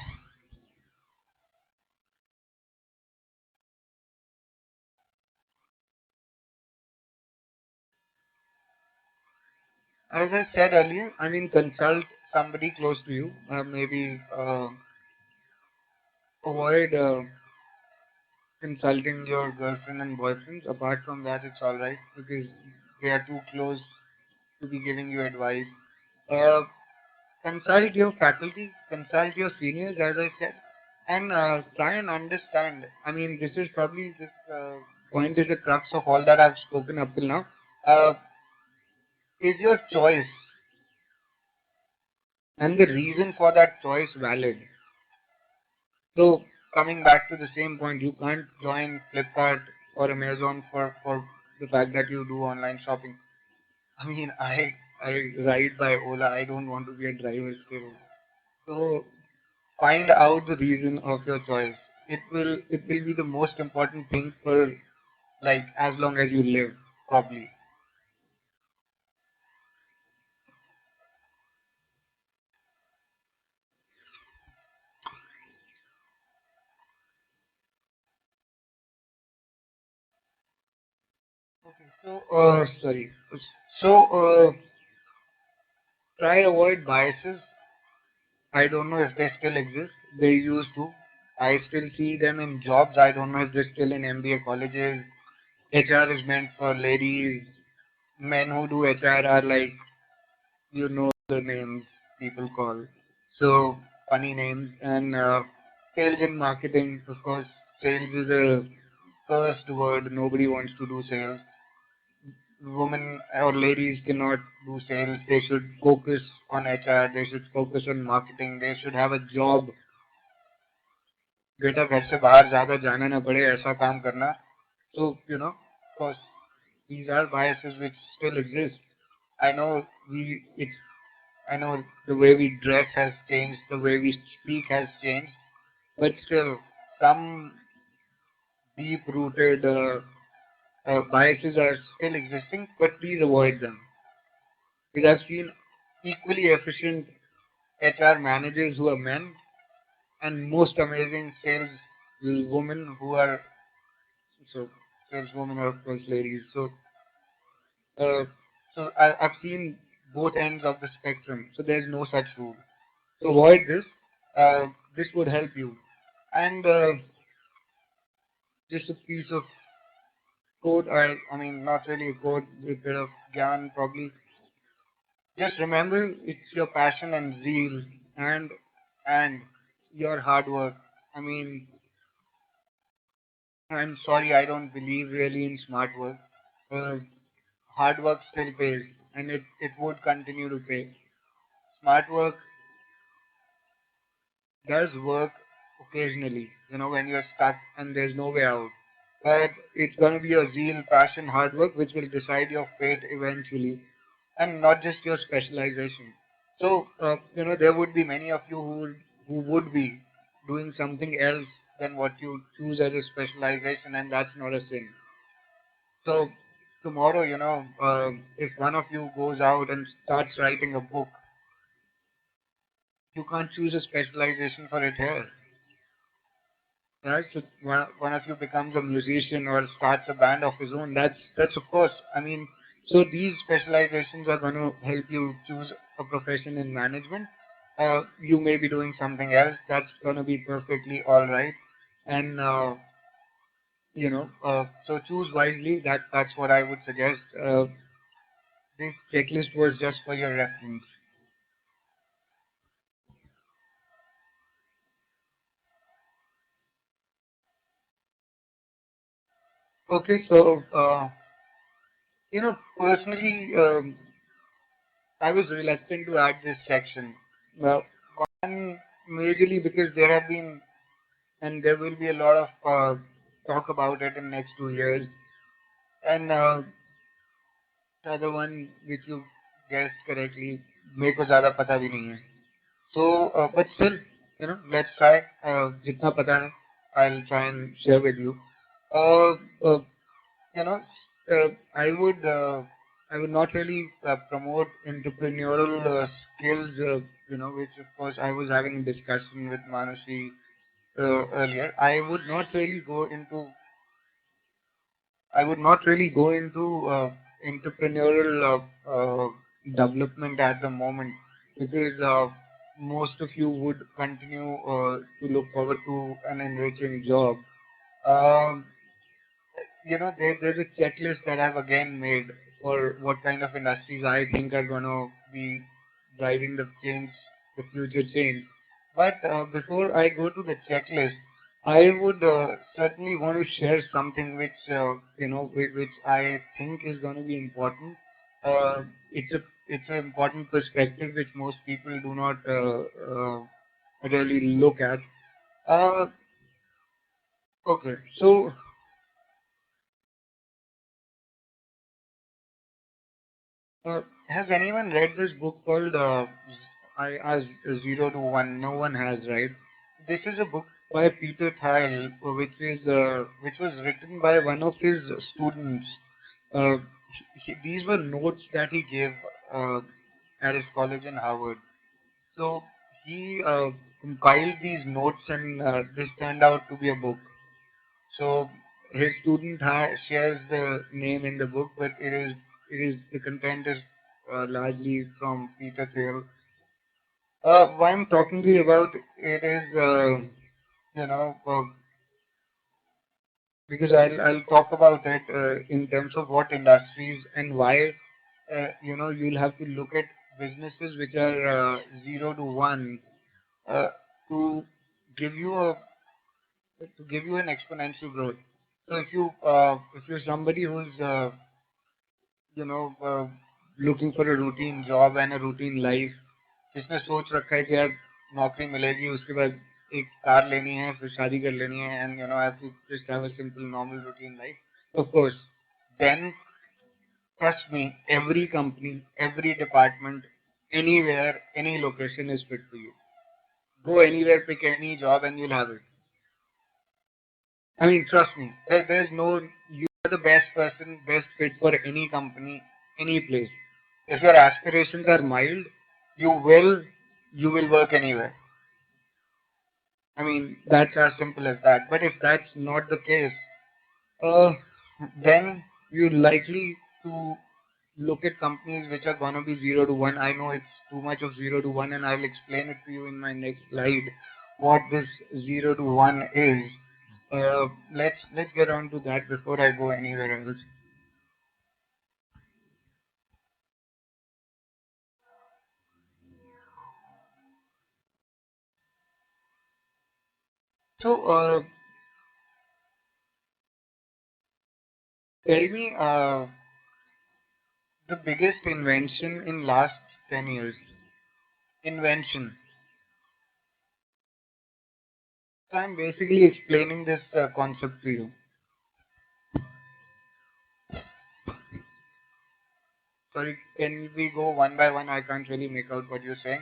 as I said earlier, I mean, consult somebody close to you. Maybe avoid consulting your girlfriend and boyfriends. Apart from that, it's all right because they are too close to be giving you advice. Uh, consult your faculty, consult your seniors, as I said, and try and understand. I mean, this point is the crux of all that I've spoken up till now. Uh, is your choice and the reason for that choice valid? So coming back to the same point, you can't join Flipkart or Amazon for the fact that you do online shopping. I mean, I ride by Ola. I don't want to be a driver still. So find out the reason of your choice. It will be the most important thing for like as long as you live, probably. Okay, so sorry. So try avoid biases. I don't know if they still exist. They used to. I still see them in jobs. I don't know if they're still in MBA colleges. HR is meant for ladies. Men who do HR are like, the names people call. So, funny names. And sales and marketing, of course, sales is a cursed word. Nobody wants to do sales. Women or ladies cannot do sales. They should focus on HR. They should focus on marketing. They should have a job. बेटा घर से बाहर ज्यादा जाना ना पड़े ऐसा काम करना. So, of course, these are biases which still exist. I know it's I know the way we dress has changed, the way we speak has changed, but still some deep-rooted biases are still existing. But please avoid them because I've seen equally efficient HR managers who are men and most amazing sales women who are so saleswomen are of course ladies. Uh, I've seen both ends of the spectrum. So there's no such rule. To avoid this, this would help you. And just a piece of code, I mean, not really a code, a bit of gyan probably. Just remember, it's your passion and zeal and your hard work. I mean, I'm sorry, I don't believe really in smart work. Uh, hard work still pays, and it would continue to pay. Smart work does work occasionally, when you're stuck and there's no way out. but it's going to be your zeal, passion, hard work, which will decide your fate eventually, and not just your specialization. So, there would be many of you who would be doing something else than what you choose as a specialization, and that's not a sin. So, tomorrow, if one of you goes out and starts writing a book, you can't choose a specialization for it here. Right? So one of you becomes a musician or starts a band of his own. That's of course. I mean, so these specializations are going to help you choose a profession in management. You may be doing something else. That's going to be perfectly all right. And so choose wisely. That's what I would suggest. This checklist was just for your reference. Okay, so personally, I was reluctant to add this section. Well, one majorly because there have been and there will be a lot of talk about it in next 2 years, and the other one which you guessed correctly, मेरे को ज़्यादा पता भी नहीं है. So, but still, let's try. जितना पता है, I'll try and share with you. Uh, uh, you know, I would not really promote entrepreneurial skills, which of course I was having a discussion with Manushi earlier. I would not really go into entrepreneurial development at the moment because most of you would continue to look forward to an enriching job. Um, there's a checklist that I've again made for what kind of industries I think are going to be driving the future change. But before I go to the checklist, I would certainly want to share something which I think is going to be important. It's an important perspective which most people do not really look at. Uh, okay, so has anyone read this book called I Asked Zero to One? No one has, right? This is a book by Peter Thiel, which was written by one of his students. Uh, these were notes that he gave uh, at his college in Harvard. So he compiled these notes, and this turned out to be a book. So his student shares the name in the book, but it is the content is largely from Peter Thiel. Why I'm talking to you about it is, you know, uh, because I'll talk about it in terms of what industries and why, you'll have to look at businesses which are zero to one uh, to give you a to give you an exponential growth. So if you're somebody who's looking for a routine job and a routine life, जिसने सोच रखा है कि यार नौकरी मिलेगी उसके बाद एक कार लेनी है फिर शादी कर लेनी है and I have to just have a simple normal routine life, of course, then trust me, every company, every department, anywhere, any location is fit for you. Go anywhere, pick any job, and you'll have it. I mean, trust me, there's no, you are the best person, best fit for any company, any place. If your aspirations are mild, you will, you will work anywhere. I mean, that's as simple as that. But if that's not the case, uh, then you're likely to look at companies which are gonna be zero to one. I know it's too much of zero to one, and I'll explain it to you in my next slide what this zero to one is. Let's get on to that before I go anywhere else. So, tell me, the biggest invention in last 10 years. Invention. So I'm basically explaining this concept to you. Sorry, can we go one by one? I can't really make out what you're saying.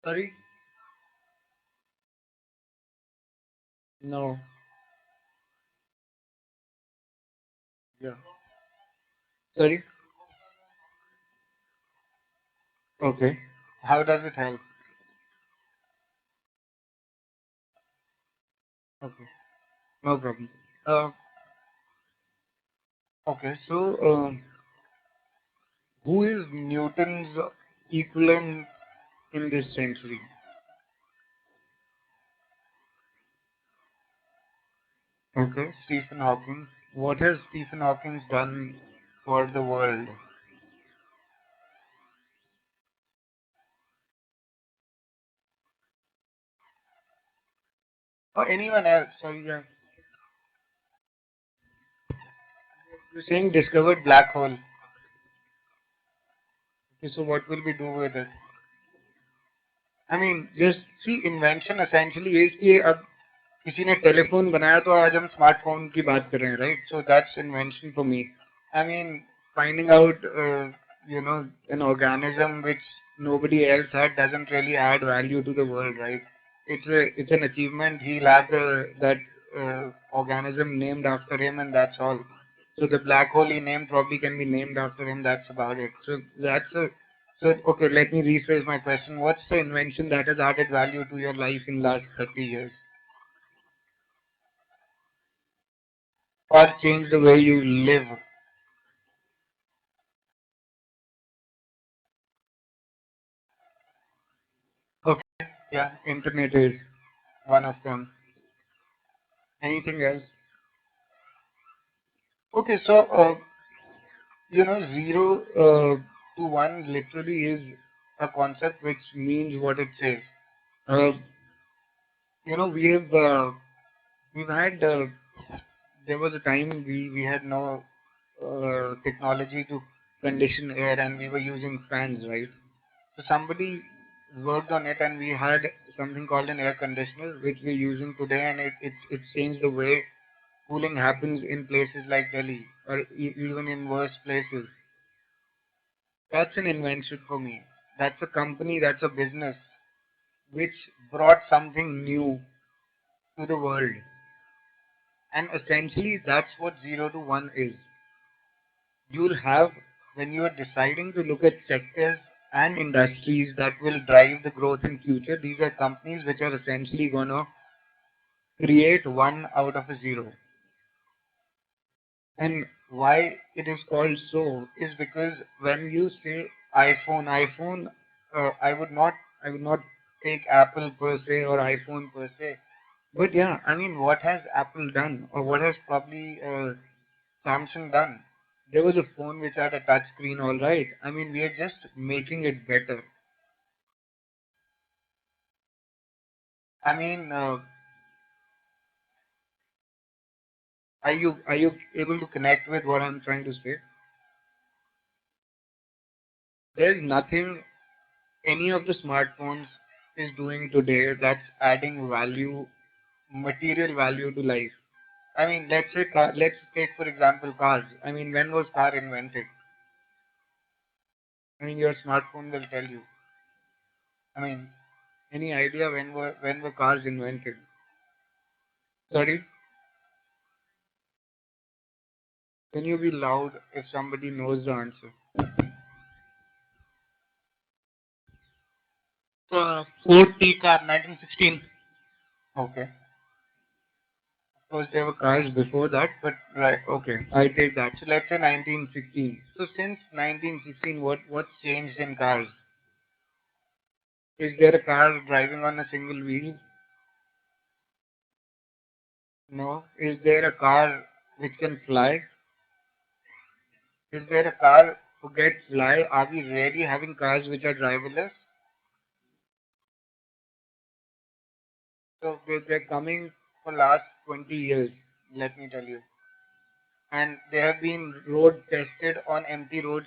Sorry? No. Yeah. Sorry? Okay. How does it help? Okay. No problem. Uh, okay, so who is Newton's equivalent in this century? Okay, Stephen Hawking. What has Stephen Hawking done for the world? Or anyone else? Sorry, yeah. You're saying discovered black hole. Okay, so what will we do with it? I mean, just see, invention essentially is कि अब किसी ने telephone बनाया तो आज हम smartphone की बात कर रहे हैं, right? So that's invention for me. I mean, finding out, an organism which nobody else had doesn't really add value to the world, right? It's an achievement. He'll have that organism named after him, and that's all. So the black hole he named probably can be named after him. That's about it. So okay. Let me rephrase my question. What's the invention that has added value to your life in last 30 years, or changed the way you live? Okay. Yeah, internet is one of them. Anything else? Okay, so zero to one literally is a concept which means what it says. Uh, we've had there was a time we had no technology to condition air and we were using fans, right? So somebody worked on it and we had something called an air conditioner which we're using today, and it's changed the way cooling happens in places like Delhi or even in worse places. That's an invention for me. That's a company, that's a business which brought something new to the world. And essentially, that's what 0 to 1 is. You'll have, when you are deciding to look at sectors and industries that will drive the growth in future, these are companies which are essentially going to create 1 out of a 0. And why it is called so is because when you say iPhone, I would not take Apple per se or iPhone per se. But yeah, I mean, what has Apple done, or what has probably Samsung done? There was a phone which had a touch screen, all right. I mean, we are just making it better. I mean, are you able to connect with what I'm trying to say? There's nothing any of the smartphones is doing today that's adding value, material value to life. I mean, let's take for example cars. I mean, when was car invented? I mean, your smartphone will tell you. I mean, any idea when were cars invented? Sorry, can you be loud if somebody knows the answer? Ford T car, 1916. Okay. Of course, there were cars before that, but right, okay, I take that. So let's say 1916. So since 1916, what's changed in cars? Is there a car driving on a single wheel? No. Is there a car which can fly? Is there a car who gets fly? Are we really having cars which are driverless? So they're coming for last 20 years, let me tell you. And they have been road tested on empty roads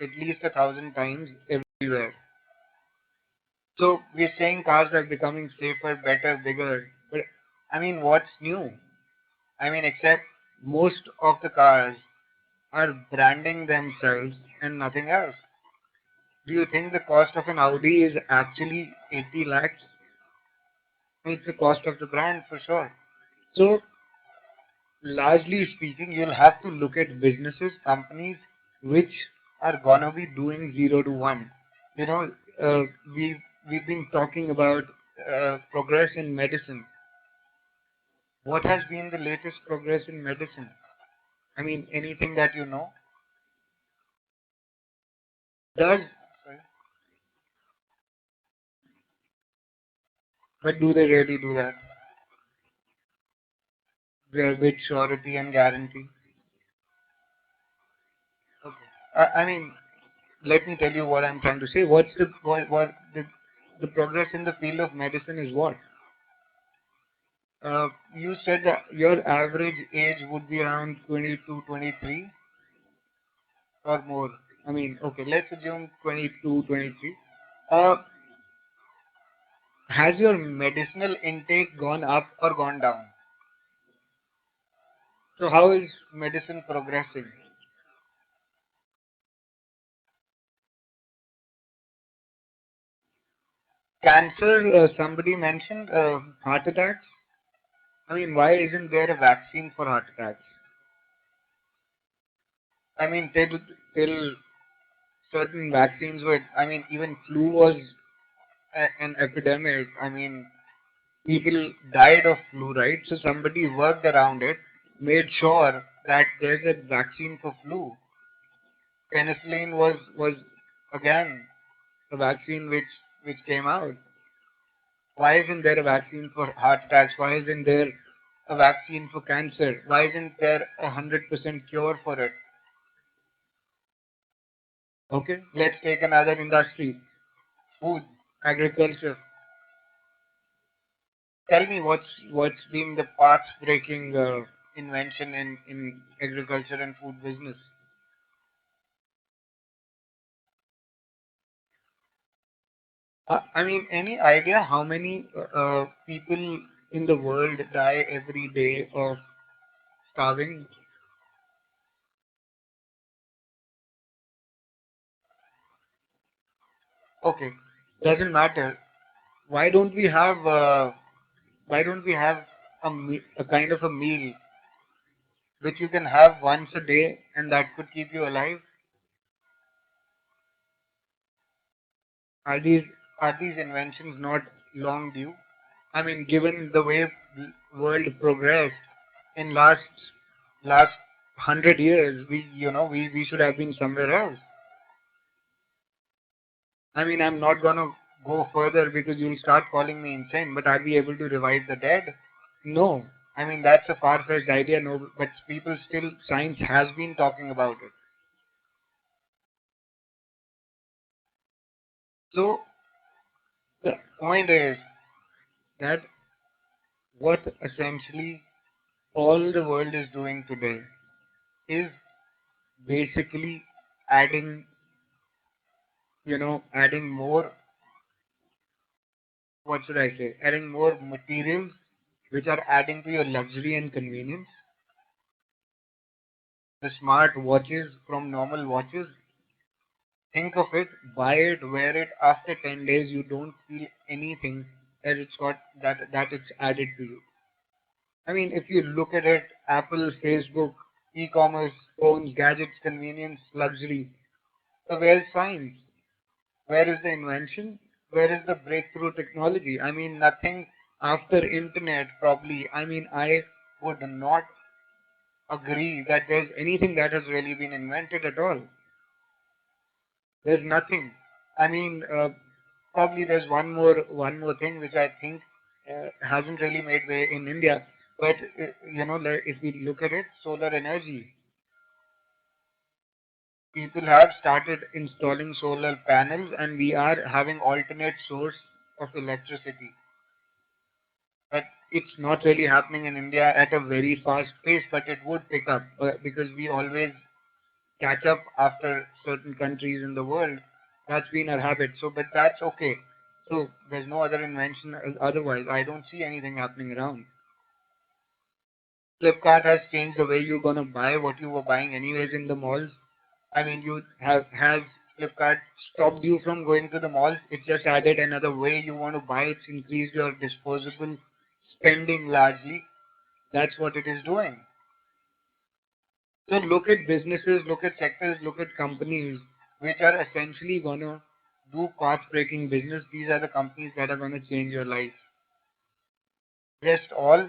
at least 1,000 times everywhere. So we're saying cars are becoming safer, better, bigger. But I mean, what's new? I mean, except most of the cars. are branding themselves and nothing else. Do you think the cost of an Audi is actually 80 lakhs? It's the cost of the brand for sure. So, largely speaking, you'll have to look at businesses, companies which are gonna be doing 0 to 1. You know, uh, we've been talking about progress in medicine. What has been the latest progress in medicine? I mean, anything that you know? Does sorry, but do they really do that? With surety and guarantee? Okay. I mean, let me tell you what I'm trying to say. What the progress in the field of medicine is what? You said that your average age would be around 22, 23 or more. I mean, okay, let's assume 22, 23. Uh, has your medicinal intake gone up or gone down? So how is medicine progressing? Cancer, somebody mentioned heart attacks. I mean, why isn't there a vaccine for heart attacks? I mean, till certain vaccines were, I mean, even flu was an epidemic. I mean, people died of flu, right? So somebody worked around it, made sure that there's a vaccine for flu. Penicillin was again a vaccine which came out. Why isn't there a vaccine for heart attacks? Why isn't there a vaccine for cancer? Why isn't there 100% cure for it? Okay, let's take another industry, food, agriculture. Tell me what's been the path-breaking invention in agriculture and food business. I mean, any idea how many people in the world die every day of starving? Okay, doesn't matter. Why don't we have why don't we have a kind of a meal which you can have once a day and that could keep you alive? Are these inventions not long due? I mean, given the way the world progressed in last 100 years, we should have been somewhere else. I mean, I'm not gonna go further because you'll start calling me insane. But are we able to revive the dead? No. I mean, that's a far-fetched idea. No, but people still, science has been talking about it. So the point is that what essentially all the world is doing today is basically adding, adding more, what should I say, adding more materials which are adding to your luxury and convenience. The smart watches from normal watches, think of it, buy it, wear it. After 10 days, you don't feel anything that it's got that it's added to you. I mean, if you look at it, Apple, Facebook, e-commerce, phones, gadgets, convenience, luxury. So where's science? Where is the invention? Where is the breakthrough technology? I mean, nothing after internet probably. I mean, I would not agree that there's anything that has really been invented at all. There's nothing. I mean, probably there's one more thing which I think hasn't really made way in India. But if we look at it, solar energy. People have started installing solar panels, and we are having alternate source of electricity. But it's not really happening in India at a very fast pace. But it would pick up because we always catch up after certain countries in the world. That's been our habit. So, but that's okay. So there's no other invention otherwise. I don't see anything happening around. Flipkart has changed the way you're gonna buy what you were buying anyways in the malls. I mean, you have has Flipkart stopped you from going to the malls? It just added another way you want to buy. It's increased your disposable spending largely. That's what it is doing. So look at businesses, look at sectors, look at companies which are essentially gonna do path-breaking business. These are the companies that are gonna change your life. Rest all